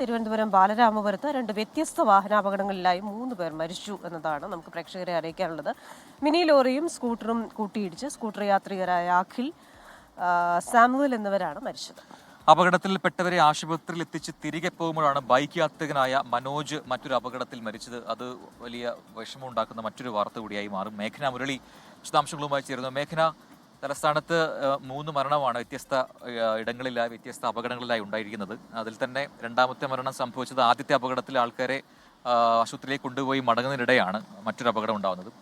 തിരുവനന്തപുരം ബാലരാമപുരത്ത് രണ്ട് വ്യത്യസ്ത വാഹനാപകടങ്ങളിലായി 3 പേർ മരിച്ചു എന്നതാണ് നമുക്ക് പ്രേക്ഷകരെ അറിയിക്കാനുള്ളത്. മിനി ലോറിയും സ്കൂട്ടറും കൂട്ടിയിടിച്ച് സ്കൂട്ടർ യാത്രികരായ അഖിൽ, സാമുവൽ എന്നിവരാണ് മരിച്ചത്. അപകടത്തിൽപ്പെട്ടവരെ ആശുപത്രിയിൽ എത്തിച്ച് തിരികെ പോകുമ്പോഴാണ് ബൈക്ക് യാത്രികനായ മനോജ് മറ്റൊരു അപകടത്തിൽ മരിച്ചത്. അത് വലിയ വിഷമമുണ്ടാക്കുന്ന മറ്റൊരു വാർത്ത കൂടിയായി മാറും. മേഘന മുരളി വിശദാംശങ്ങളുമായി ചേരുന്നു. മേഘന, തലസ്ഥാനത്ത് 3 മരണമാണ് വ്യത്യസ്ത ഇടങ്ങളിലായി വ്യത്യസ്ത അപകടങ്ങളിലായി ഉണ്ടായിരിക്കുന്നത്. അതിൽ തന്നെ രണ്ടാമത്തെ മരണം സംഭവിച്ചത് ആദ്യത്തെ അപകടത്തിൽ ആൾക്കാരെ ആശുപത്രിയിലേക്ക് കൊണ്ടുപോയി മടങ്ങുന്നതിനിടെയാണ് മറ്റൊരു അപകടം ഉണ്ടാകുന്നത്.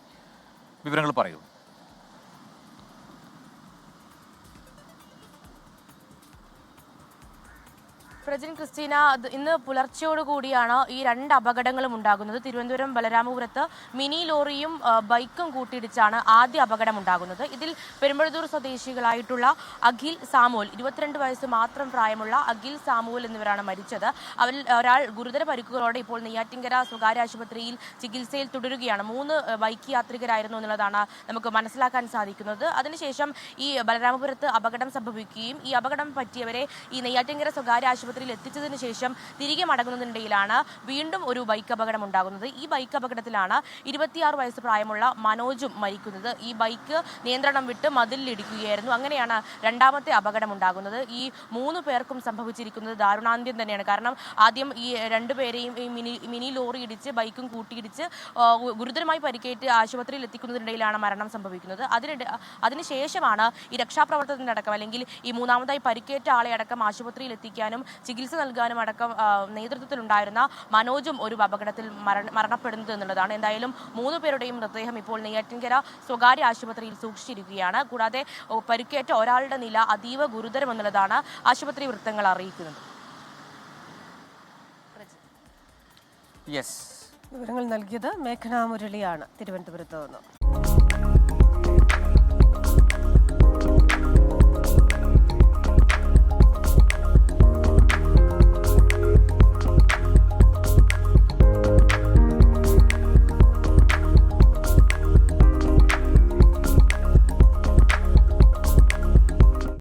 വിവരങ്ങൾ പറയൂ. പ്രജിൻ ക്രിസ്റ്റീന, ഇന്ന് പുലർച്ചയോടുകൂടിയാണ് ഈ 2 അപകടങ്ങളും ഉണ്ടാകുന്നത്. തിരുവനന്തപുരം ബലരാമപുരത്ത് മിനി ലോറിയും ബൈക്കും കൂട്ടിയിടിച്ചാണ് ആദ്യ അപകടം ഉണ്ടാകുന്നത്. ഇതിൽ പെരുമ്പഴത്തൂർ സ്വദേശികളായിട്ടുള്ള അഖിൽ, സാമുവൽ, 22 വയസ്സ് മാത്രം പ്രായമുള്ള അഖിൽ, സാമുവൽ എന്നിവരാണ് മരിച്ചത്. അവരിൽ ഒരാൾ ഗുരുതര പരിക്കുകളോടെ ഇപ്പോൾ നെയ്യാറ്റിൻകര സ്വകാര്യ ആശുപത്രിയിൽ ചികിത്സയിൽ തുടരുകയാണ്. 3 ബൈക്ക് യാത്രികരായിരുന്നു എന്നുള്ളതാണ് നമുക്ക് മനസ്സിലാക്കാൻ സാധിക്കുന്നത്. അതിനുശേഷം ഈ ബലരാമപുരത്ത് അപകടം സംഭവിക്കുകയും ഈ അപകടം പറ്റിയവരെ ഈ നെയ്യാറ്റിൻകര സ്വകാര്യ ആശുപത്രിയിൽ എത്തിച്ചതിന് ശേഷം തിരികെ മടങ്ങുന്നതിനിടയിലാണ് വീണ്ടും ഒരു ബൈക്ക് അപകടം ഉണ്ടാകുന്നത്. ഈ ബൈക്ക് അപകടത്തിലാണ് 26 വയസ്സ് പ്രായമുള്ള മനോജും മരിക്കുന്നത്. ഈ ബൈക്ക് നിയന്ത്രണം വിട്ട് മതിലിടിക്കുകയായിരുന്നു. അങ്ങനെയാണ് രണ്ടാമത്തെ അപകടം ഉണ്ടാകുന്നത്. ഈ 3 പേർക്കും സംഭവിച്ചിരിക്കുന്നത് ദാരുണാന്ത്യം തന്നെയാണ്. കാരണം ആദ്യം ഈ 2 പേരെയും ഈ മിനി ലോറി ഇടിച്ച് ബൈക്കും കൂട്ടിയിടിച്ച് ഗുരുതരമായി പരിക്കേറ്റ് ആശുപത്രിയിൽ എത്തിക്കുന്നതിനിടയിലാണ് മരണം സംഭവിക്കുന്നത്. അതിനുശേഷമാണ് ഈ രക്ഷാപ്രവർത്തനത്തിനടക്കം അല്ലെങ്കിൽ ഈ മൂന്നാമതായി പരിക്കേറ്റ ആളെ അടക്കം ആശുപത്രിയിൽ എത്തിക്കാനും ചികിത്സ നൽകാനും അടക്കം നേതൃത്വത്തിലുണ്ടായിരുന്ന മനോജും ഒരു അപകടത്തിൽ മരണപ്പെടുന്നത് എന്നുള്ളതാണ്. എന്തായാലും 3 പേരുടെയും മൃതദേഹം ഇപ്പോൾ നെയ്യാറ്റിൻകര സ്വകാര്യ ആശുപത്രിയിൽ സൂക്ഷിച്ചിരിക്കുകയാണ്. കൂടാതെ പരിക്കേറ്റ ഒരാളുടെ നില അതീവ ഗുരുതരമെന്നുള്ളതാണ് ആശുപത്രി വൃത്തങ്ങൾ അറിയിക്കുന്നത്. വിവരങ്ങൾ നൽകിയത് മേഘന മുരളിയാണ് തിരുവനന്തപുരത്ത് നിന്ന്.